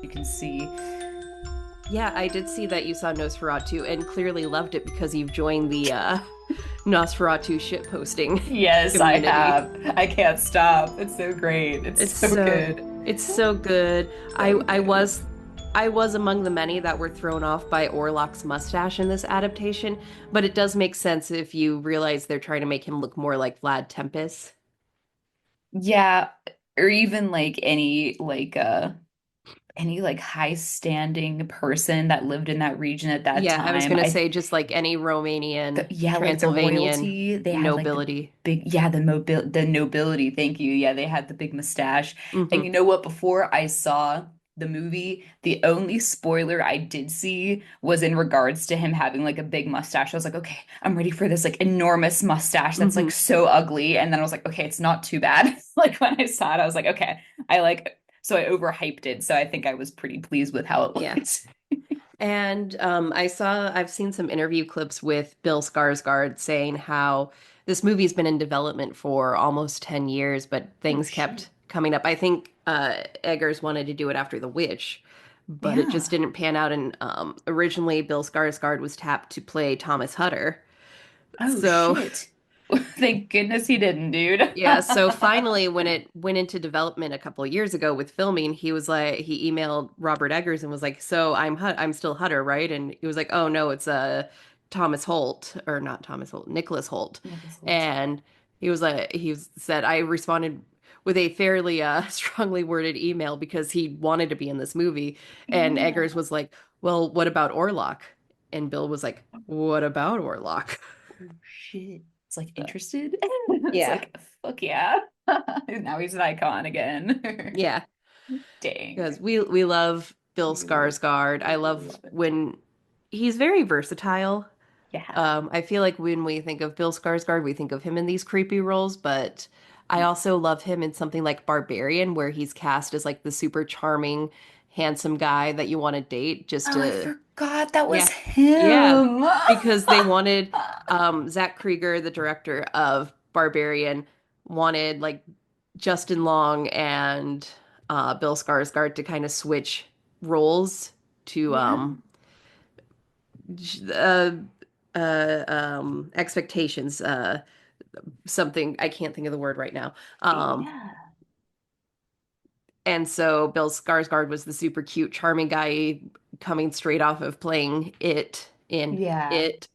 you can see. Yeah, I did see that you saw Nosferatu and clearly loved it because you've joined the Nosferatu shitposting Yes, I community. have. I can't stop. It's so great. It's It's so so good. it's so good. I So I good. was I was among the many that were thrown off by Orlok's mustache in this adaptation, but it does make sense if you realize they're trying to make him look more like Vlad Tepes. Yeah, or even like any like high standing person that lived in that region at that Yeah, I was time. gonna say just like any Romanian, Yeah, like the Transylvanian royalty, they had like the nobility. the nobility, thank you. Yeah, they had the big mustache. And Hmm. you know what? Before I saw the movie, the only spoiler I did see was in regards to him having like a big mustache. I was like, okay, I'm ready for this like enormous mustache that's like Hmm. so ugly. And then I was like, okay, it's not too bad. Like when I saw it, I was like, okay, I like so I overhyped it. So I think I was pretty pleased with how it Yeah. looked. And I've seen some interview clips with Bill Skarsgård saying how this movie's been in development for almost 10 years, but Oh things shit. kept coming up. I think Eggers wanted to do it after The Witch, but it just Yeah. didn't pan out. And originally, Bill Skarsgård was tapped to play Thomas Hutter. Oh So shit. Thank goodness he didn't, dude. yeah, so finally, when it went into development a couple of years ago with filming, he emailed Robert Eggers and was like, "So I'm still Hutter, right?" And he was like, "Oh no, it's Thomas Holt or not Thomas Holt, Nicholas Holt." Nicholas Hoult. And said I responded with a fairly strongly worded email because he wanted to be in this movie, and Eggers Yeah. was like, "Well, what about Orlok?" And Bill was like, "What about Orlok?" Oh shit. It's like interested. It's Yeah, like, fuck yeah. Now he's an icon again. yeah. Because Dang. we love Bill You Skarsgård. I love love it. when he's very versatile. Yeah. I feel like when we think of Bill Skarsgård, we think of him in these creepy roles, but I also love him in something like Barbarian, where he's cast as like the super charming, handsome guy that you want to date just Oh, I to, forgot that was yeah, yeah, him. because they wanted Zach Krieger, the director of Barbarian, wanted like Justin Long and Bill Skarsgård to kind of switch roles to Yeah. uh, expectations. Something I can't think of the word right now. Um, Yeah. and so Bill Skarsgård was the super cute, charming guy coming straight off of playing it in Yeah. it,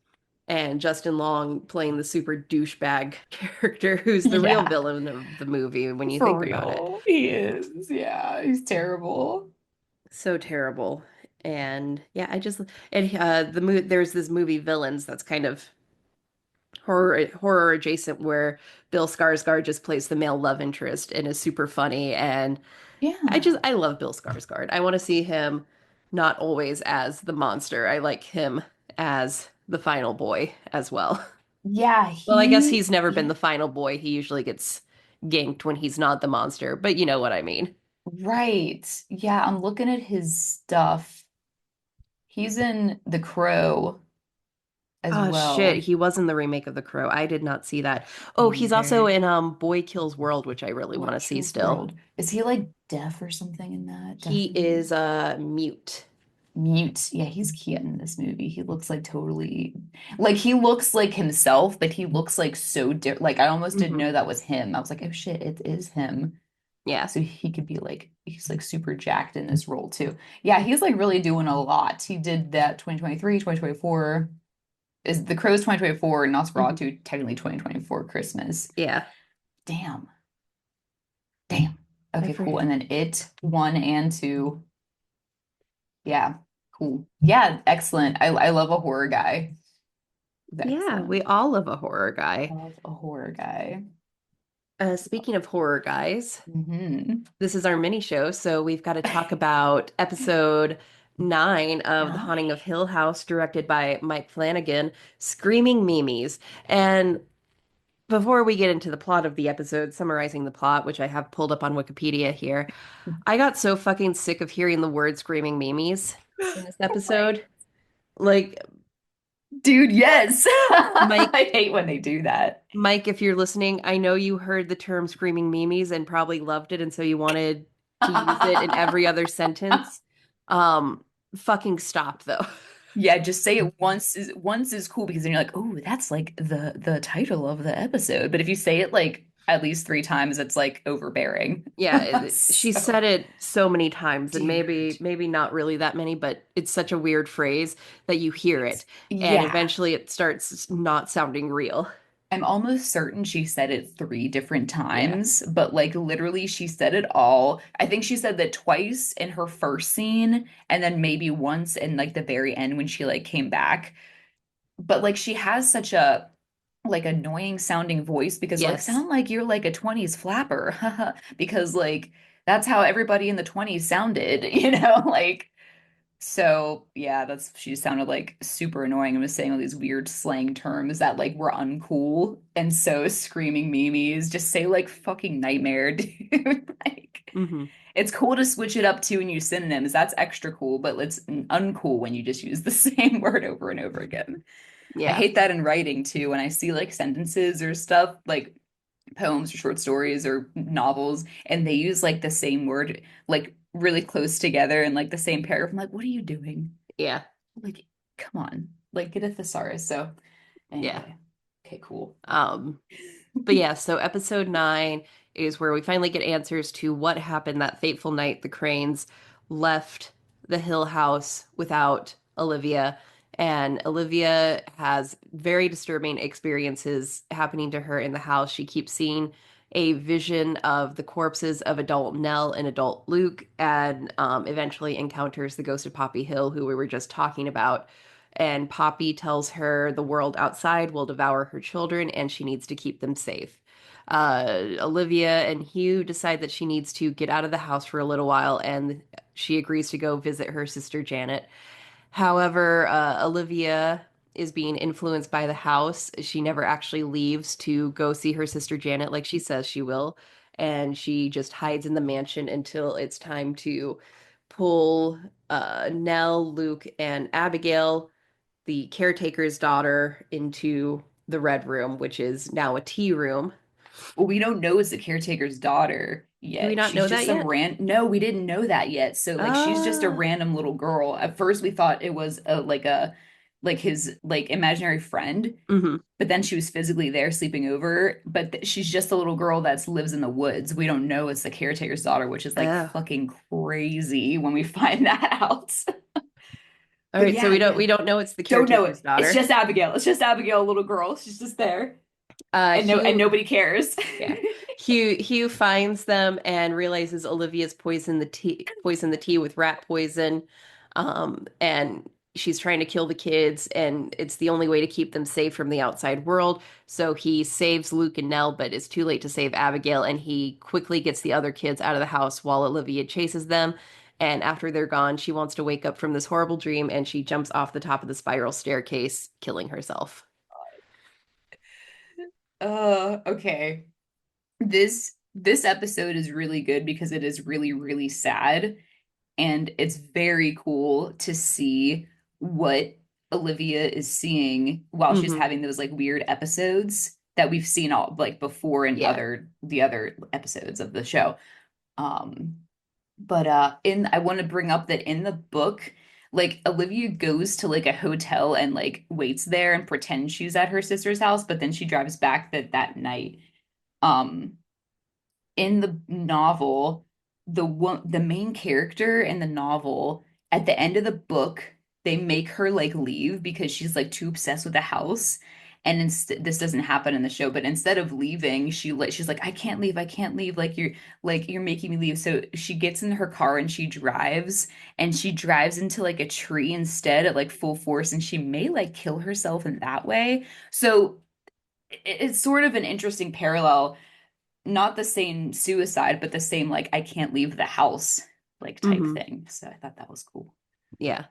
and Justin Long playing the super douchebag character who's the real Yeah. villain of the movie when you For think about it. real. He is. Yeah. He's terrible. So terrible. And yeah, I just and there's this movie Villains that's kind of horror adjacent where Bill Skarsgård just plays the male love interest and is super funny and Yeah. I love Bill Skarsgård. I want to see him not always as the monster. I like him as the final boy as well. Yeah, Well, I guess he he's never been yeah, the final boy. He usually gets ganked when he's not the monster, but you know what I mean. right. Yeah, I'm looking at his stuff. He's in The Crow as Oh shit, well. he was in the remake of The Crow. I did not see that. Oh, Me he's also neither. in Boy Kills World, which I really Boy want to see Kills still. World. Is he like deaf or something in that? He Deafly is mute. mute. Yeah, he's cute in this movie. He looks like totally like he looks like himself, but he looks like so different. Like I almost didn't Hmm. know that was him. I was like, oh shit, it is him. Yeah. So he could be like he's like super jacked in this role too. Yeah, he's like really doing a lot. He did that 2023, 2024. Is The Crow's 2024, Hmm. Nosferatu technically 2024 Christmas. Yeah. Damn. Damn. I Okay, cool. forget. And then It 1 and 2. Yeah, cool. Yeah, excellent. I love a horror guy. He's Yeah, we excellent. all love a horror guy. Love a horror guy. Speaking of horror guys, Hmm. this is our mini show, so we've got to talk about episode 9 of The Haunting of Nine. Hill House, directed by Mike Flanagan, Screaming Mimes. And before we get into the plot of the episode, summarizing the plot, which I have pulled up on Wikipedia here, I got so fucking sick of hearing the word screaming memes in this Right. episode. Like, Dude, yes. Mike, I hate when they do that. Mike, if you're listening, I know you heard the term screaming memes and probably loved it, and so you wanted to use it in every other sentence. Um, fucking stop though. Yeah, just say it once is cool because then you're like, oh, that's like the title of the episode. But if you say it like at least three times, it's like overbearing. Yeah, she So, said it so many times, and dude, maybe not really that many, but it's such a weird phrase that you hear it, and yeah. eventually it starts not sounding real. I'm almost certain she said it three different Yeah. times, but like literally she said it all. I think she said that twice in her first scene and then maybe once in like the very end when she like came back. But like she has such a like annoying sounding voice because like Yes. sound like you're like a 20s flapper because like that's how everybody in the 20s sounded, like so yeah, that's she sounded like super annoying and was saying all these weird slang terms that like were uncool. And so screaming memes, just say like fucking nightmare, dude. Like Hmm. it's cool to switch it up too and use synonyms. That's extra cool, but it's uncool when you just use the same word over and over again. I Yeah. hate that in writing too. When I see like sentences or stuff, like poems or short stories or novels, and they use like the same word, like really close together and like the same paragraph. I'm like, what are you doing? Yeah. Like, come on, like get a thesaurus. So Yeah. anyway, okay, cool. Um, But yeah, so episode 9 is where we finally get answers to what happened that fateful night the Cranes left the Hill House without Olivia. And Olivia has very disturbing experiences happening to her in the house. She keeps seeing a vision of the corpses of adult Nell and adult Luke, and eventually encounters the ghost of Poppy Hill, who we were just talking about. And Poppy tells her the world outside will devour her children and she needs to keep them safe. Olivia and Hugh decide that she needs to get out of the house for a little while, and she agrees to go visit her sister Janet. However, Olivia is being influenced by the house. She never actually leaves to go see her sister Janet like she says she will, and she just hides in the mansion until it's time to pull Nell, Luke, and Abigail, the caretaker's daughter, into the Red Room, which is now a tea room. Well, we don't know it's the caretaker's daughter Do we yet. not She's know just that some yet? no, we didn't know that yet. So like she's just a Ah, random little girl. At first we thought it was like his like imaginary friend, mm-hmm. but then she was physically there sleeping over. But she's just a little girl that lives in the woods. We don't know it's the caretaker's daughter, which is like Oh. fucking crazy when we find that out. All But right, so yeah, yeah. we don't know it's the Don't know it. caretaker's It's daughter. just Abigail. It's just Abigail, a little girl. She's just there. And Hugh, nobody cares. yeah. Hugh finds them and realizes Olivia's poisoned the tea with rat poison. And she's trying to kill the kids, and it's the only way to keep them safe from the outside world. So he saves Luke and Nell, but it's too late to save Abigail, and he quickly gets the other kids out of the house while Olivia chases them. And after they're gone, she wants to wake up from this horrible dream, and she jumps off the top of the spiral staircase, killing herself. Okay. This episode is really good because it is really, really sad. And it's very cool to see what Olivia is seeing while she's Hmm. having those like weird episodes that we've seen all like before in Yeah. the other episodes of the show. Um, but in I want to bring up that in the book, like Olivia goes to like a hotel and like waits there and pretends she's at her sister's house, but then she drives back that night. Um, in the novel, the main character in the novel, at the end of the book, they make her like leave because she's like too obsessed with the house. And this doesn't happen in the show, but instead of leaving, she's like, I can't leave, I can't leave. Like you're making me leave. So she gets in her car and she drives into like a tree instead at like full force, and she may like kill herself in that way. So it's sort of an interesting parallel, not the same suicide, but the same like I can't leave the house like type Hmm. thing. So I thought that was cool. Yeah.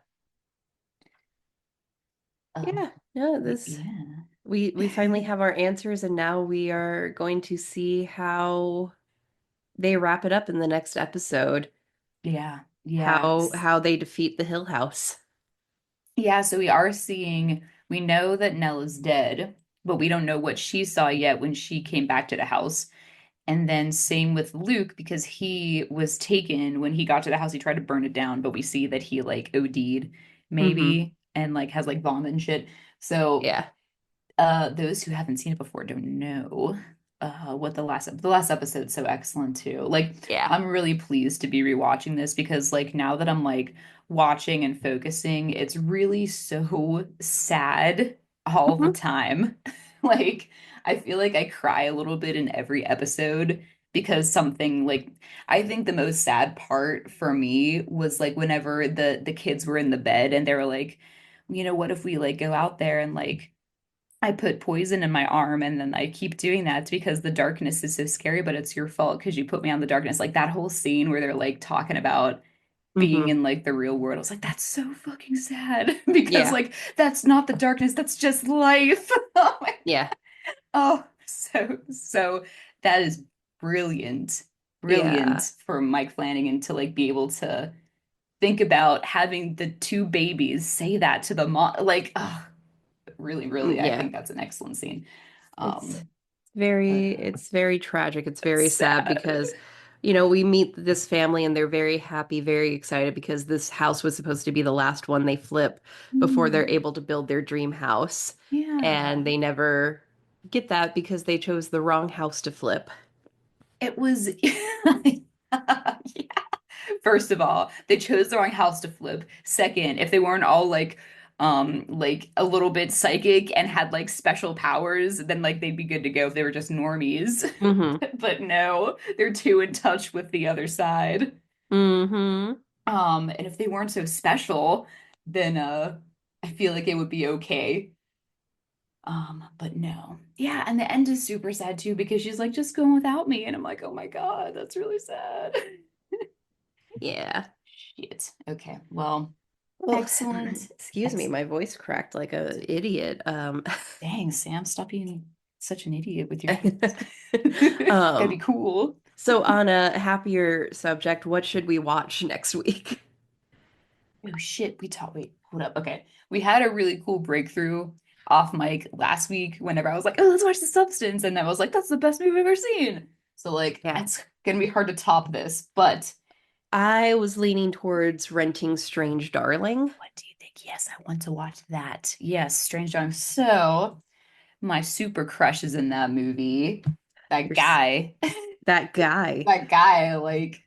Um, Yeah. No, yeah. we finally have our answers, and now we are going to see how they wrap it up in the next episode. Yeah. Yeah. How they defeat the Hill House. Yeah, so we know that Nell is dead, but we don't know what she saw yet when she came back to the house. And then same with Luke because he was taken when he got to the house, he tried to burn it down, but we see that he like OD'd Hmm. maybe and like has like vomit and shit. So Yeah. those who haven't seen it before don't know what the last episode's so excellent too. Like Yeah. I'm really pleased to be rewatching this because like now that I'm like watching and focusing, it's really so sad all the Hmm. time. Like I feel like I cry a little bit in every episode because something like I think the most sad part for me was like whenever the kids were in the bed and they were like, you know, what if we like go out there and like I put poison in my arm and then I keep doing that. It's because the darkness is so scary, but it's your fault because you put me on the darkness. Like that whole scene where they're like talking about being Hmm. in like the real world. I was like, that's so fucking sad because Yeah. like that's not the darkness, that's just life. Oh my, Yeah. oh, so that is brilliant. Yeah. Brilliant for Mike Flanagan to like be able to think about having the two babies say that to the mom. Like, oh, really, really, I Yeah. think that's an excellent scene. It's Um, but it's very tragic. It's very sad sad. because, we meet this family and they're very happy, very excited because this house was supposed to be the last one they flip before they're Hmm. able to build their dream house. Yeah. And they never get that because they chose the wrong house to flip. It was yeah. First of all, they chose the wrong house to flip. Second, if they weren't all like a little bit psychic and had like special powers, then like they'd be good to go if they were just normies. Mm-hmm. But no, they're too in touch with the other side. Mm-hmm. And if they weren't so special, then I feel like it would be okay. But no. Yeah, and the end is super sad too because she's like, just going without me. And I'm like, oh my God, that's really sad. Yeah. Shit. Okay. Well, Oh, excellent. excuse me, Ex my voice cracked like a idiot. Dang, Sam, stop being such an idiot with your voice. Gotta be um, cool. so on a happier subject, what should we watch next week? Oh shit, we talked. Wait, hold up. Okay. We had a really cool breakthrough off mic last week whenever I was like, oh, let's watch The Substance. And I was like, that's the best movie I've ever seen. So, like, Yeah. it's gonna be hard to top this, but I was leaning towards renting Strange Darling. what do you think? Yes, I want to watch that. Yes, Strange Dawn. So, my super crush is in that movie. That There's guy. that guy. That guy, like,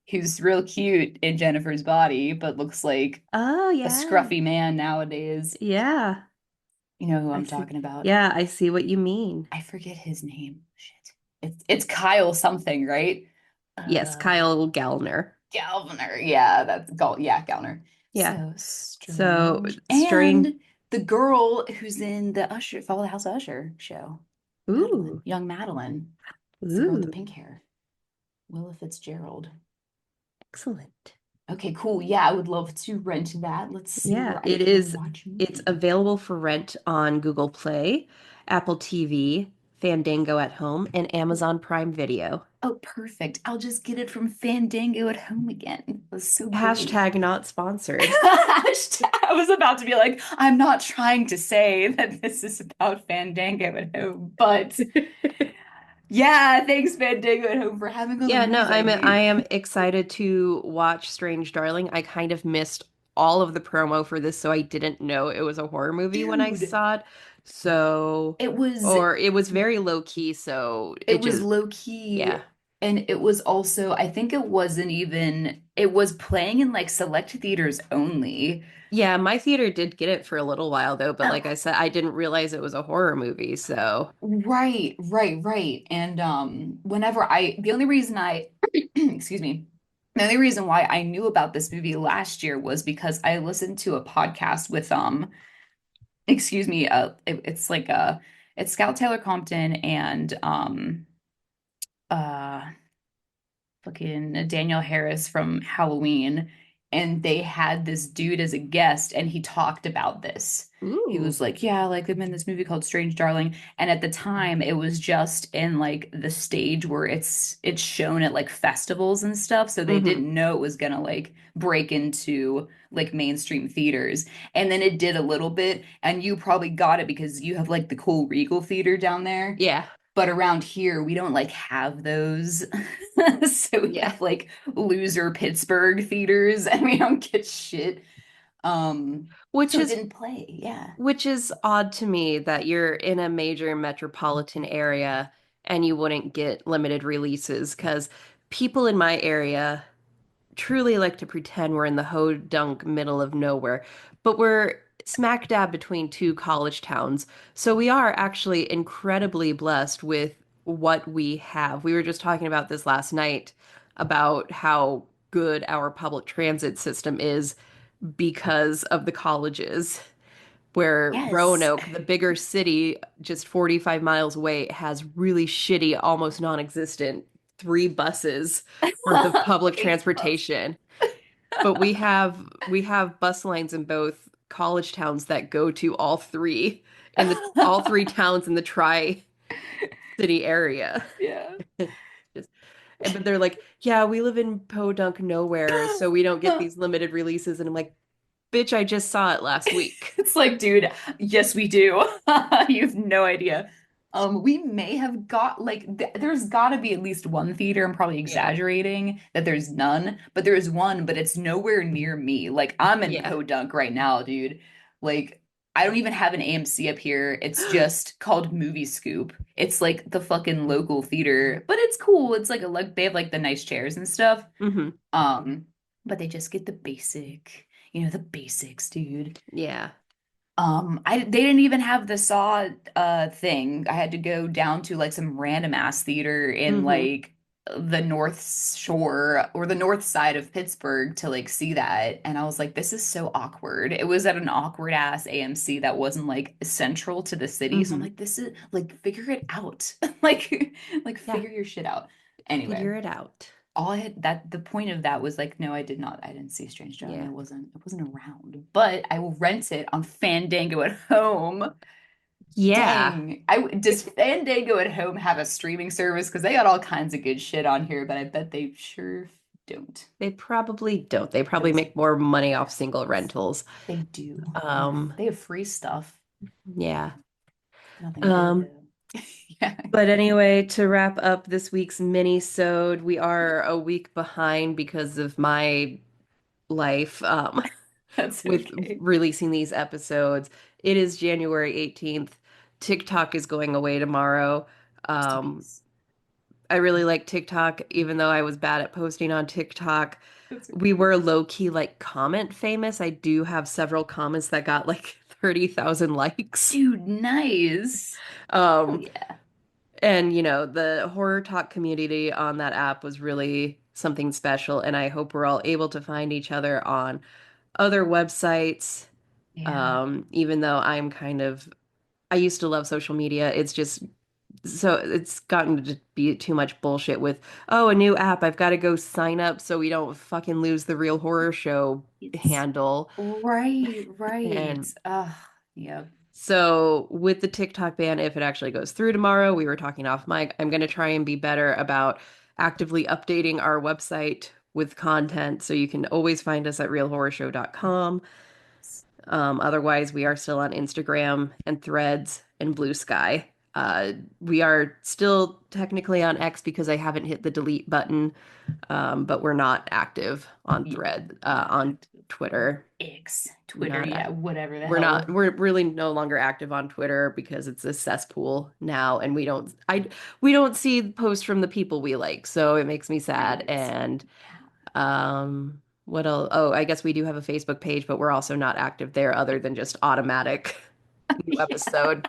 he's real cute in Jennifer's body, but looks like Oh, a yeah. scruffy man nowadays. Yeah. You know who I I'm see. talking about. Yeah, I see what you mean. I forget his name. Shit. It's Kyle something, right? Yes, Uh Kyle Gallner. Galviner. Yeah, that's Gal yeah, Galner. Yeah. So So, strange. Strange. And the girl who's in the Usher, Follow the House of Usher show. Madeline. Ooh. Young Madeline. It's the girl with the Ooh. pink hair. Willa Fitzgerald. Excellent. Okay, cool. Yeah, I would love to rent that. Let's see Yeah, where I it can is. watch It's movies. available for rent on Google Play, Apple TV, Fandango at Home, and Amazon Prime Video. Oh, perfect. I'll just get it from Fandango at home again. That's so great. Hashtag not sponsored. I was about to be like, I'm not trying to say that this is about Fandango at home, but yeah, thanks Fandango at home for having all the Yeah, no, movies I I need. am excited to watch Strange Darling. I kind of missed all of the promo for this, so I didn't know it was a horror movie when I Dude, saw it. So, it was or it was very low key, so it it was just, low key yeah. and it was also I think it wasn't even it was playing in like select theaters only. Yeah, my theater did get it for a little while though, but like Oh, I said, I didn't realize it was a horror movie, so right, right, right. And whenever I the only reason I excuse me, the only reason why I knew about this movie last year was because I listened to a podcast with excuse me, it's like it's Scout Taylor Compton and uh fucking Daniel Harris from Halloween, and they had this dude as a guest, and he talked about this. He ooh. was like, "Yeah, like I'm in this movie called Strange Darling," and at the time, it was just in like the stage where it's shown at like festivals and stuff, so they Mm-hmm. didn't know it was gonna like break into like mainstream theaters. And then it did a little bit, and you probably got it because you have like the cool Regal Theater down there. Yeah. but around here we don't like have those. So we Yeah. have like loser Pittsburgh theaters and we don't get shit. Which So it is didn't play. Yeah. which is odd to me that you're in a major metropolitan area and you wouldn't get limited releases because people in my area truly like to pretend we're in the ho-dunk middle of nowhere, but we're smack dab between two college towns. So we are actually incredibly blessed with what we have. We were just talking about this last night about how good our public transit system is because of the colleges. Where Yes. Roanoke, the bigger city just 45 miles away, has really shitty, almost non-existent 3 buses worth of public Eight plus. transportation. But we have bus lines in both college towns that go to all three towns in the tri-city area. Yeah. Just, but they're like, yeah, we live in Podunk nowhere, so we don't get these limited releases. And I'm like, bitch, I just saw it last week. It's like, dude, yes, we do. You have no idea. We may have got like there's got to be at least one theater. I'm probably Yeah. exaggerating that there's none, but there's one, but it's nowhere near me. Like I'm in Yeah. Podunk right now, dude. Like I don't even have an AMC up here. It's just called Movie Scoop. It's like the fucking local theater, but it's cool. It's like they have like the nice chairs and stuff. Hmm. Um, but they just get the basic, the basics, dude. Yeah. They didn't even have the Saw thing. I had to go down to like some random ass theater in Hmm. like the North Shore or the north side of Pittsburgh to like see that. And I was like, this is so awkward. It was at an awkward ass AMC that wasn't like central to the city. So I'm Hmm. like, this is like figure it out. Like Yeah. figure your shit out. Anyway, Figure it out. all I had that the point of that was like, no, I did not. I didn't see Strange Dawn. Yeah. It wasn't around. But I will rent it on Fandango at home. Yeah. Dang. Does Fandango at home have a streaming service? Because they got all kinds of good shit on here, but I bet they sure don't. They probably don't. They probably Those make more money off single rentals. they do. Um, They have free stuff. yeah. Nothing good Um, though. Yeah, but anyway, to wrap up this week's mini-sode, we are a week behind because of my life, that's with okay. releasing these episodes. It is January 18th. TikTok is going away tomorrow. Rest in Um, peace. I really like TikTok, even though I was bad at posting on TikTok. That's We okay. were low key like comment famous. I do have several comments that got like 30,000 likes. Dude, nice. Hell Um, yeah. and the horror talk community on that app was really something special. And I hope we're all able to find each other on other websites. Yeah. Even though I used to love social media. It's just so it's gotten to be too much bullshit with, oh, a new app. I've got to go sign up so we don't fucking lose the Real Horror Show It's handle. right, right. And Yep. so with the TikTok ban, if it actually goes through tomorrow, we were talking off mic, I'm going to try and be better about actively updating our website with content so you can always find us at realhorrorshow.com. Otherwise, we are still on Instagram and Threads and Blue Sky. We are still technically on X because I haven't hit the delete button, but we're not active on Yeah, Thread, not on active on Twitter. X, Twitter, Not yeah, act- whatever the we're not. hell. We're really no longer active on Twitter because it's a cesspool now, and we don't see posts from the people we like, so it makes me sad. Right. And Yeah. what else? Oh, I guess we do have a Facebook page, but we're also not active there other than just automatic new Yeah, episode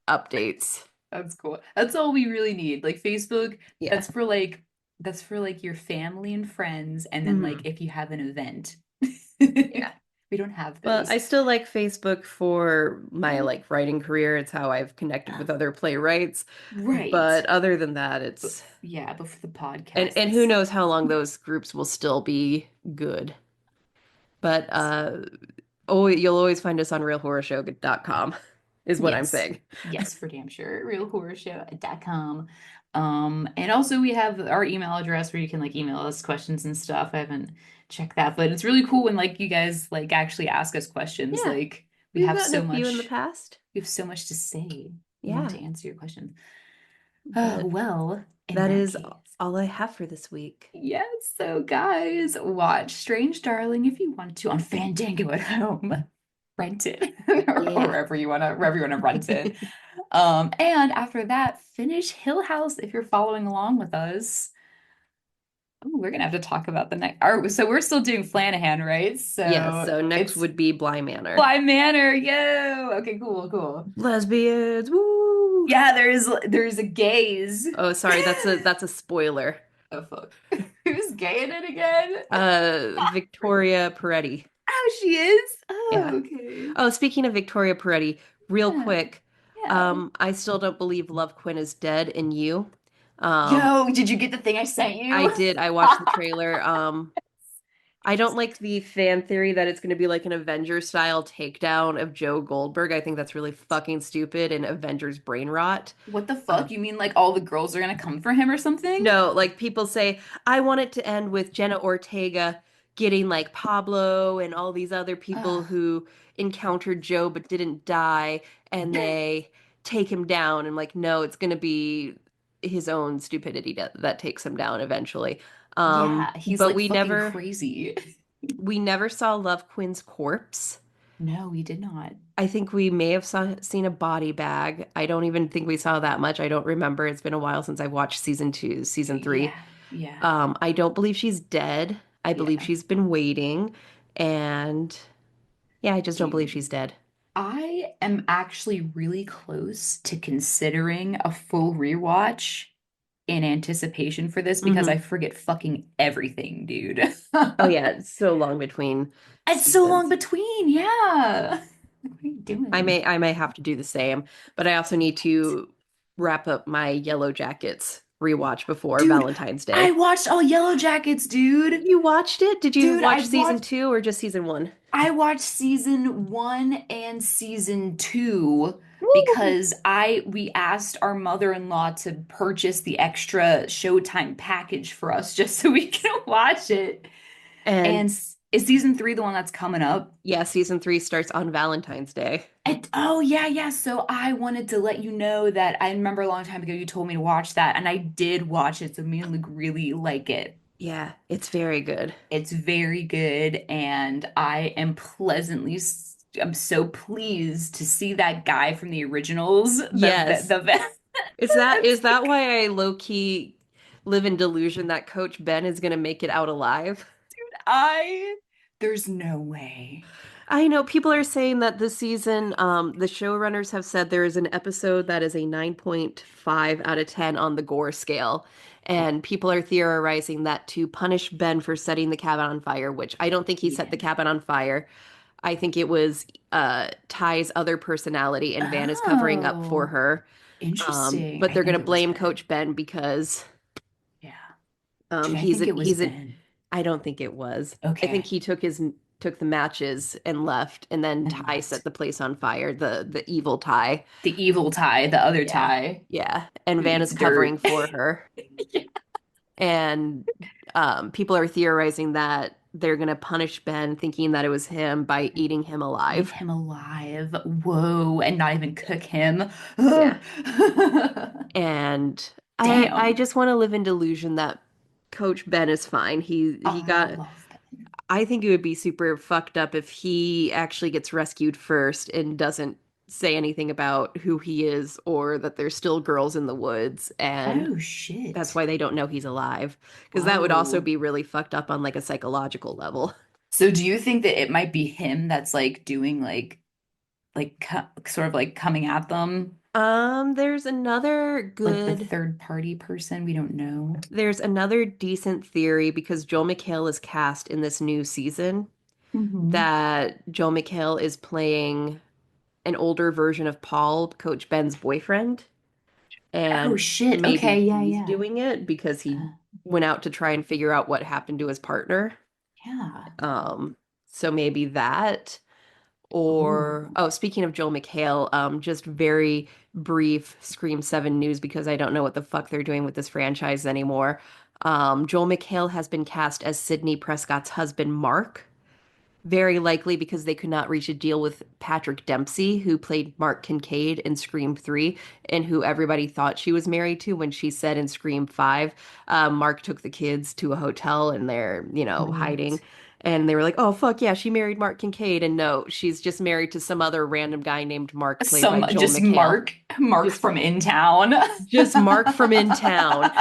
updates. that's cool. That's all we really need. Like Facebook, Yeah. that's for like your family and friends, and then like Hmm. if you have an event. Yeah. We don't have Well, those. I still like Facebook for my like writing career. It's how I've connected with other playwrights. Right. But other than that, But it's yeah, but for the and podcast, and who knows how long those groups will still be good. But yes. you'll always find us on realhorrorshow.com is what I'm Yes. saying. Yes, for damn sure. Realhorrorshow.com. And also we have our email address where you can like email us questions and stuff. I haven't checked that, but it's really cool when like you guys like actually ask us questions. Yeah. Like we We've have gotten a so few in the much past. we have so much to say. We want Yeah. to answer your questions. Oh, But well, in that that is case. all I have for this week. Yes, so guys, watch Strange Darling if you want to on Fandango at home. Rent it or Yeah. wherever you wanna rent it. And after that, finish Hill House if you're following along with us. Oh, we're gonna have to talk about the next. So we're still doing Flanagan, right? Yes, So so next it's would be Bly Manor. Bly Manor. Yo. Okay, cool, cool. Lesbians, woo! Yeah, there's a gaze. Oh, sorry, that's a spoiler. Oh fuck. Who's gay in it again? Victoria Peretti. Oh, she is. Yeah. Oh, okay. Oh, speaking of Victoria Peretti, real Yeah. quick, Yeah. I still don't believe Love Quinn is dead in you. Um, Yo, did you get the thing I sent I you? did. I watched the trailer. I don't like the fan theory that it's going to be like an Avengers style takedown of Joe Goldberg. I think that's really fucking stupid and Avengers brain rot. What the Uh, fuck? You mean like all the girls are gonna come for him or something? no, like people say, I want it to end with Jenna Ortega getting like Pablo and all these other people Ugh. who encountered Joe but didn't die, and they take him down. And like, no, it's going to be his own stupidity that takes him down eventually. Yeah, he's But like fucking crazy. we never saw Love Quinn's corpse. No, he did not. I think we may have seen a body bag. I don't even think we saw that much. I don't remember. It's been a while since I've watched season two, season three. Yeah, yeah, I don't believe she's dead. I believe yeah. she's been waiting. And yeah, I just don't believe Dude, she's dead. I am actually really close to considering a full rewatch in anticipation for this because I Hmm. forget fucking everything, dude. Oh yeah, it's so long between It's so long seasons. between, yeah. Like, what are you doing? I may have to do the same, but I also need to wrap up my Yellow Jackets rewatch before Dude, Valentine's I Day. watched all Yellow Jackets, dude. You watched it? Did you Dude, watch season two or just season one? I watched season one and season two Woo! because I we asked our mother-in-law to purchase the extra Showtime package for us just so we can watch it. And And is season three the one that's coming up? yeah, season three starts on Valentine's Day. Oh yeah, yeah. So I wanted to let you know that I remember a long time ago you told me to watch that, and I did watch it. So me and Luke really like it. Yeah, it's very good. It's very good, and I am I'm so pleased to see that guy from the originals, Yes. Is that's the that why I low key live in delusion that Coach Ben is gonna make it out alive? I there's no way. I know people are saying that this season, the showrunners have said there is an episode that is a 9.5 out of 10 on the gore scale. And people are theorizing that to punish Ben for setting the cabin on fire, which I don't think he He set the didn't. cabin on fire. I think it was Ty's other personality, and Van is covering up for Oh, her. interesting. But I they're going think to it was blame Ben. Coach Ben because Yeah. Dude, I he's think an it was he's an Ben. I don't think it was. I think Okay. he took the matches and left, and then And Ty set left. the place on fire. The evil Ty. The evil tie, the other Yeah, tie yeah. And who Van eats is covering dirt. for her, Yeah. and people are theorizing that they're gonna punish Ben, thinking that it was him by eating him Eat alive. him alive. Whoa. And not even cook him. Yeah. Ugh. And I Damn. just want to live in delusion that Coach Ben is fine. He I got love Ben. I think it would be super fucked up if he actually gets rescued first and doesn't say anything about who he is or that there's still girls in the woods and Oh, that's shit. why they don't know he's alive. Because that would also Whoa. be really fucked up on like a psychological level. So do you think that it might be him that's like doing sort of like coming at them? Like the third party person? We don't know. There's another decent theory because Joel McHale is cast in this new season Hmm. that Joel McHale is playing an older version of Paul, Coach Ben's boyfriend, Oh and shit. maybe Okay, yeah, he's yeah. doing it because he Uh, went out to try and figure out what happened to his partner. yeah. Um, so maybe that. Or, Ooh. oh, speaking of Joel McHale, just very brief Scream 7 news because I don't know what the fuck they're doing with this franchise anymore. Joel McHale has been cast as Sidney Prescott's husband, Mark. very likely because they could not reach a deal with Patrick Dempsey, who played Mark Kincaid in Scream 3, and who everybody thought she was married to when she said in Scream 5, Mark took the kids to a hotel and they're, hiding. What? And they were like, oh, fuck yeah, she married Mark Kincaid. And no, she's just married to some other random guy named Mark, played by Some Joel just McHale. Mark Just from in town. just Mark from in town.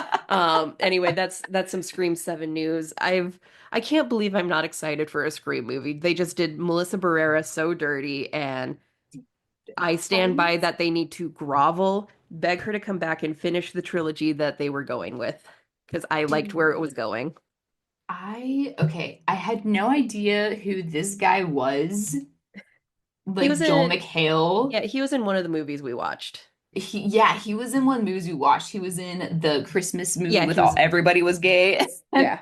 Anyway, that's some Scream 7 news. I can't believe I'm not excited for a Scream movie. They just did Melissa Barrera so dirty, and I stand I by that they need to grovel, beg her to come back and finish the trilogy that they were going with, because I liked where it was dude. going. I had no idea who this guy was. He Like was Joel in, McHale. yeah, he was in one of the movies we watched. He was in one of the movies we watched. He was in the Christmas movie Yeah, with he all was, everybody was gay. yeah.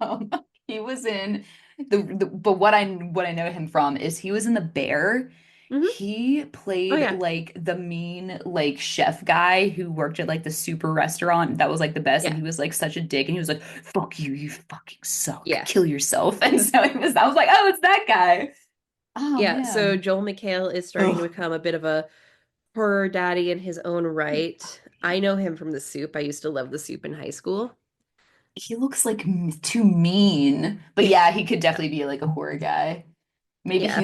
Um, he was in but what I know him from is he was in The Bear. Hmm. He Oh played yeah, like the mean like chef guy who worked at like the super restaurant that was like the best, and yeah, he was like such a dick, and he was like, fuck you, you fucking suck. yeah. Kill yourself. And so I was like, oh, it's that guy. Oh Yeah, so man. Joel McHale is starting to Oh, become a bit of a horror daddy in his own right. I know him from The Soup. I used to love The Soup in high school. he looks like too mean. But yeah, he could definitely be like a horror guy. Yeah.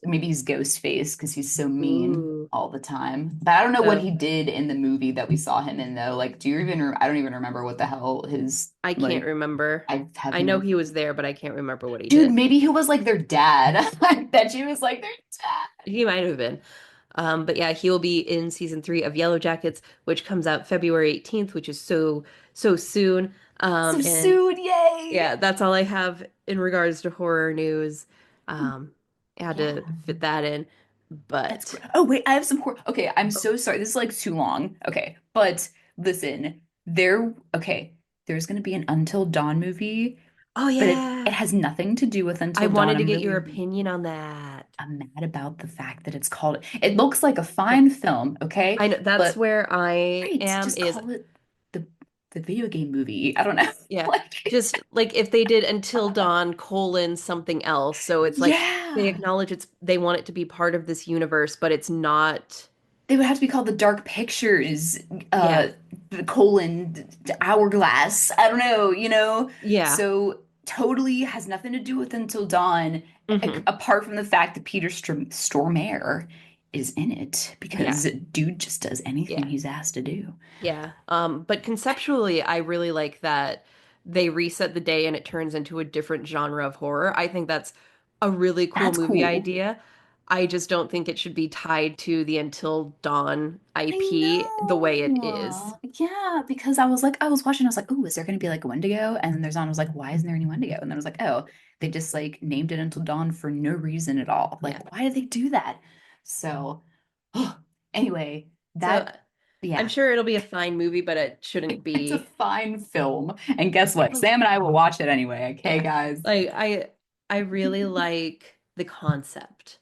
Maybe he's Ghostface because he's so mean Ooh. all the time. But I don't know what Oh, he did in the movie that we saw him in though. Like, I don't even remember what the hell his I can't like. remember. I have I know no he was there, but I can't remember what he dude. did. Maybe he was like their dad. That she was like their dad. He might have been. But yeah, he'll be in season 3 of Yellow Jackets, which comes out February 18th, which is so soon. So And soon, yay! yeah, that's all I have in regards to horror news. Um, I had Yeah, to fit that in. that's But great. Oh wait, I have some more. Okay, I'm so sorry. This is like too long. Okay, but listen, there's gonna be an Until Dawn movie, oh but it yeah, has nothing to do with I Until Dawn. wanted to get your opinion on that. I'm mad about the fact that it's called. It looks like a fine film, okay, I know that's but where I right, am just is call it the the video game movie. I don't know, yeah. like Just like if they did Until Dawn colon something else. So it's like they yeah. acknowledge they want it to be part of this universe, but it's not. They would have to be called the Dark Pictures, Yeah. the hourglass. I don't know, Yeah. So totally has nothing to do with Until Dawn, Hmm. apart from the fact that Peter Stormare is in it Yeah. because dude just does anything Yeah. he's asked to do. Yeah. But conceptually, I really like that they reset the day and it turns into a different genre of horror. I think that's a really cool That's movie cool. idea. I just don't think it should be tied to the Until Dawn I IP the way it is. know. Yeah, because I was watching, I was like, oh, is there going to be like a Wendigo? And then there's on, I was like, why isn't there any Wendigo? And then I was like, oh, they just like named it Until Dawn for no reason at all. Yeah. Like, why did they do that? So, anyway, So I'm yeah, sure it'll be a fine movie, but it shouldn't it's a be. fine film. And guess what? Sam and I will watch it anyway. Okay, Yeah. guys? Like I really like the concept.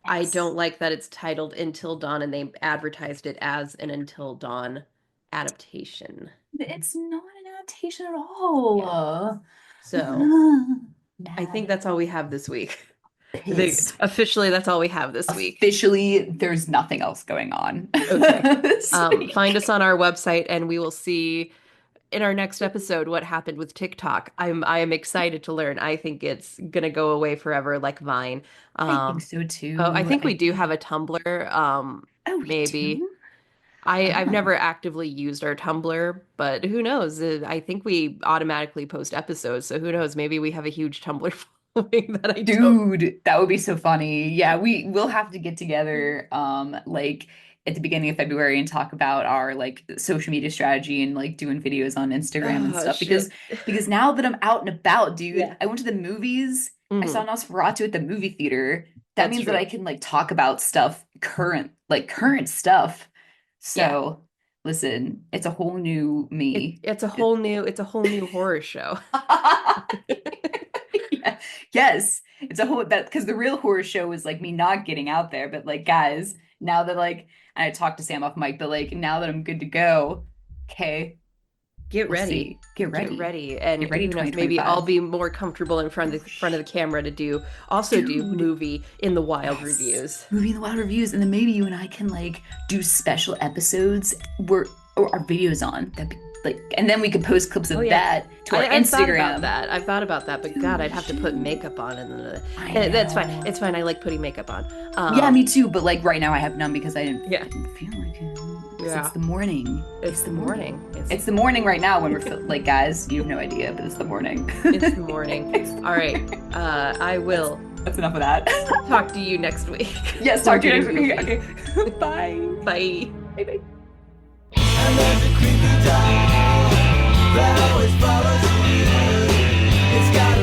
I Yes. don't like that it's titled Until Dawn and they advertised it as an Until Dawn adaptation. It's not an adaptation at all. Yeah. So I think Mad. that's all we have this week. I think Pissed. officially that's all we have this week. Officially, there's nothing else going on Okay. this Find us week. on our website and we will see in our next episode what happened with TikTok. I am excited to learn. I think it's gonna go away forever like Vine. I think Um, so oh, I too. think we do have a Tumblr. Oh, we Maybe. do? I've Oh, never actively used our Tumblr, but who knows? I think we automatically post episodes, so who knows? Maybe we have a huge Tumblr following that I don't. dude, that would be so funny. Yeah, we will have to get together, like at the beginning of February and talk about our like social media strategy and like doing videos on Instagram and Oh stuff because shit. now that I'm out and about, Yeah. dude, I went to the movies. I saw Hmm. Nosferatu at the movie theater. That That's means that true. I can like talk about stuff current stuff. Yeah. So, listen, it's a whole new me. It's a whole new horror show. Yeah. Yes, it's a whole that because the real horror show was like me not getting out there, but like guys, now that like I talked to Sam off mic, but like now that I'm good to go, okay, Get We'll ready. see. Get Get ready. ready. And Get ready, who knows, maybe I'll 2025. be more comfortable in front of the camera to do Dude, movie in the wild yes. reviews. Movie in the Wild reviews, and then maybe you and I can like do special episodes where or our videos on that be like, and then we could post clips Oh of yeah. that to our I've thought about Instagram. that. I've thought about that, but Dude, God, we I'd have to put should. makeup on I that's fine. know. It's fine. I like putting makeup on. Yeah, me too. But like right now, I have none because Yeah. didn't feel like it. Because it's Yeah. the morning. It's It's the the morning. morning. It's the morning right now when like, guys, you have no idea, but it's the morning. It's the morning. All right. I will That's enough of that. talk to you next week. Yes, We're talk to you getting next week. goofy. Okay. Bye. Bye. Bye bye. And there's a creepy dog that always follows you. It's got